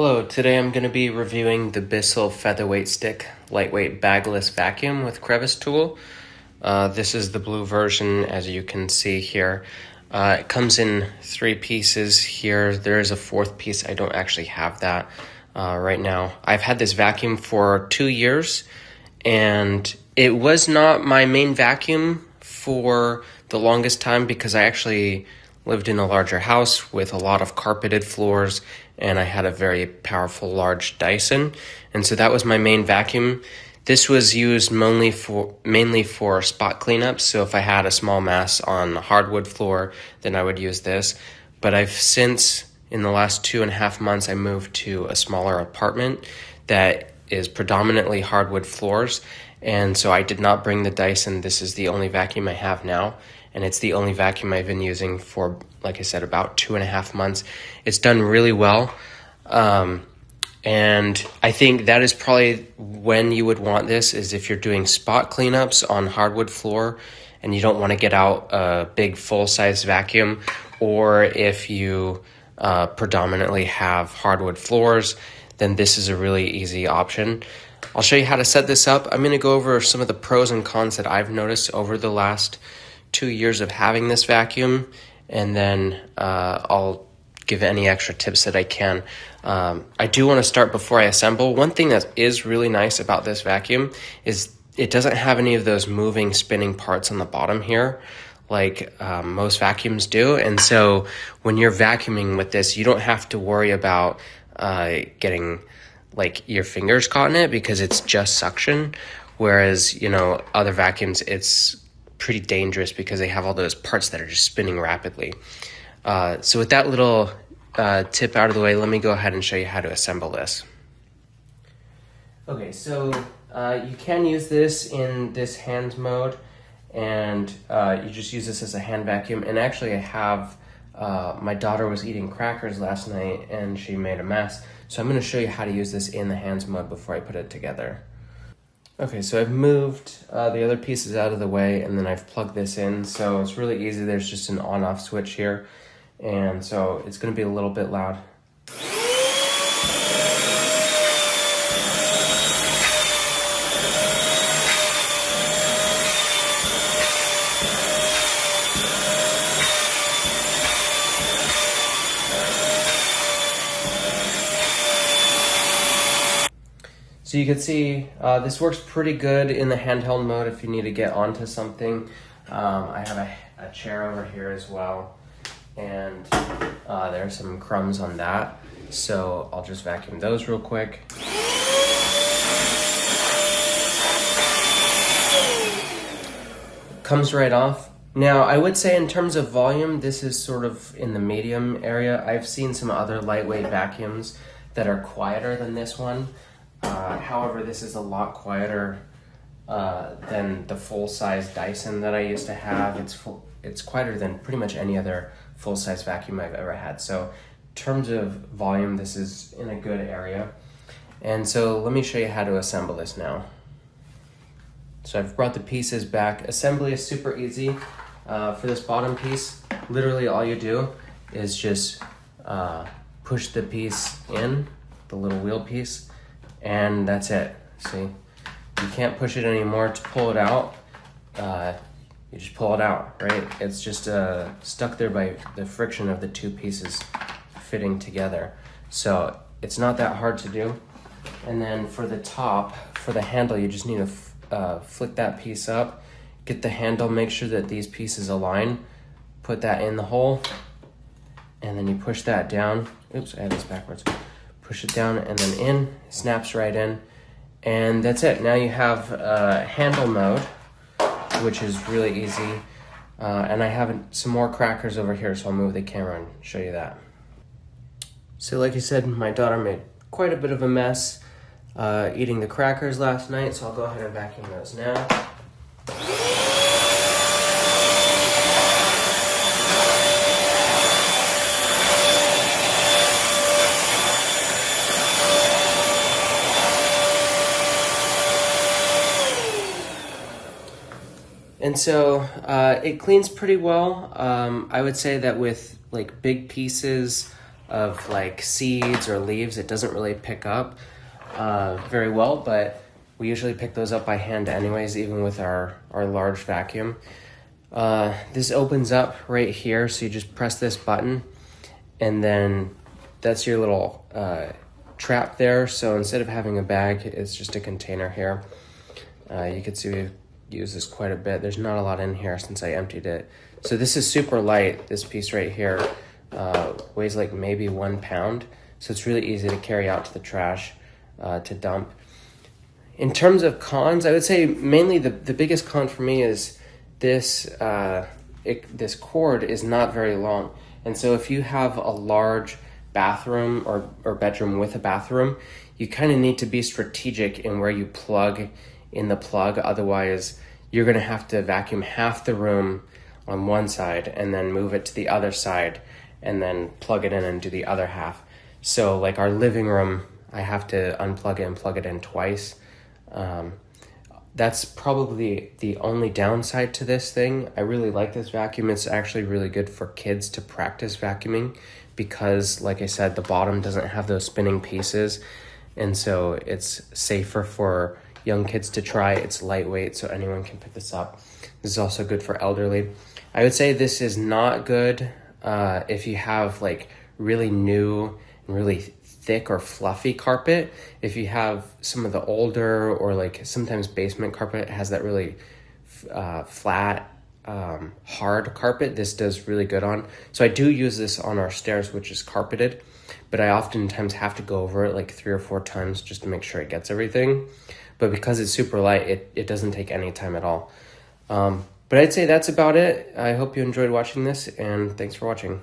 Hello, today I'm going to be reviewing the Bissell Featherweight Stick Lightweight Bagless Vacuum with Crevice tool. This is the blue version, as you can see here. It comes in 3 pieces here. There is a 4th piece. I don't actually have that right now. I've had this vacuum for 2 years, and it was not my main vacuum for the longest time because I actually lived in a larger house with a lot of carpeted floors, and I had a very powerful large Dyson, and so that was my main vacuum. This was used mainly for spot cleanups, so if I had a small mass on a hardwood floor, then I would use this. But I've since, in the last 2.5 months, I moved to a smaller apartment that is predominantly hardwood floors, and so I did not bring the Dyson. This is the only vacuum I have now, and it's the only vacuum I've been using for, like I said, about 2.5 months. It's done really well, and I think that is probably when you would want this, is if you're doing spot cleanups on hardwood floor and you don't want to get out a big full-size vacuum, or if you predominantly have hardwood floors, then this is a really easy option. I'll show you how to set this up. I'm going to go over some of the pros and cons that I've noticed over the last 2 years of having this vacuum, and then I'll give any extra tips that I can. I do want to start before I assemble. One thing that is really nice about this vacuum is it doesn't have any of those moving, spinning parts on the bottom here like most vacuums do. And so when you're vacuuming with this, you don't have to worry about getting like your fingers caught in it because it's just suction. Whereas, other vacuums, it's pretty dangerous because they have all those parts that are just spinning rapidly. So with that little tip out of the way, let me go ahead and show you how to assemble this. Okay, so you can use this in this hand mode, and you just use this as a hand vacuum. And actually I have, my daughter was eating crackers last night and she made a mess. So I'm going to show you how to use this in the hands mode before I put it together. Okay, so I've moved the other pieces out of the way, and then I've plugged this in, so it's really easy. There's just an on-off switch here, and so it's going to be a little bit loud. So you can see this works pretty good in the handheld mode if you need to get onto something. I have a chair over here as well, and there's some crumbs on that. So I'll just vacuum those real quick. Comes right off. Now I would say in terms of volume, this is sort of in the medium area. I've seen some other lightweight vacuums that are quieter than this one. However, this is a lot quieter than the full-size Dyson that I used to have. It's quieter than pretty much any other full-size vacuum I've ever had. So in terms of volume, this is in a good area. And so let me show you how to assemble this now. So I've brought the pieces back. Assembly is super easy. For this bottom piece, literally all you do is just push the piece in, the little wheel piece, and that's it. See, you can't push it anymore to pull it out. You just pull it out, right? It's just stuck there by the friction of the 2 pieces fitting together. So it's not that hard to do. And then for the top, for the handle, you just need to flick that piece up, get the handle, make sure that these pieces align, put that in the hole, and then you push that down. Oops, I had this backwards. Push it down and then in, snaps right in, and that's it. Now you have handle mode, which is really easy, and I have some more crackers over here, so I'll move the camera and show you that. So like I said, my daughter made quite a bit of a mess eating the crackers last night, so I'll go ahead and vacuum those now. And so it cleans pretty well. I would say that with like big pieces of like seeds or leaves, it doesn't really pick up very well, but we usually pick those up by hand anyways, even with our large vacuum. This opens up right here, so you just press this button, and then that's your little trap there. So instead of having a bag, it's just a container here. You can see we've used this quite a bit. There's not a lot in here since I emptied it. So this is super light. This piece right here weighs like maybe 1 pound. So it's really easy to carry out to the trash to dump. In terms of cons, I would say mainly the biggest con for me is this this cord is not very long. And so if you have a large bathroom or bedroom with a bathroom, you kind of need to be strategic in where you plug in the plug. Otherwise, you're going to have to vacuum half the room on one side and then move it to the other side and then plug it in and do the other half. So like our living room, I have to unplug it and plug it in twice. That's probably the only downside to this thing. I really like this vacuum. It's actually really good for kids to practice vacuuming because, like I said, the bottom doesn't have those spinning pieces. And so it's safer for young kids to try. It's lightweight, so anyone can pick this up. This is also good for elderly. I would say this is not good if you have like really new and really thick or fluffy carpet. If you have some of the older or like sometimes basement carpet has that really flat, hard carpet, this does really good on. So I do use this on our stairs, which is carpeted, but I oftentimes have to go over it like 3 or 4 times just to make sure it gets everything. But because it's super light, it doesn't take any time at all. But I'd say that's about it. I hope you enjoyed watching this, and thanks for watching.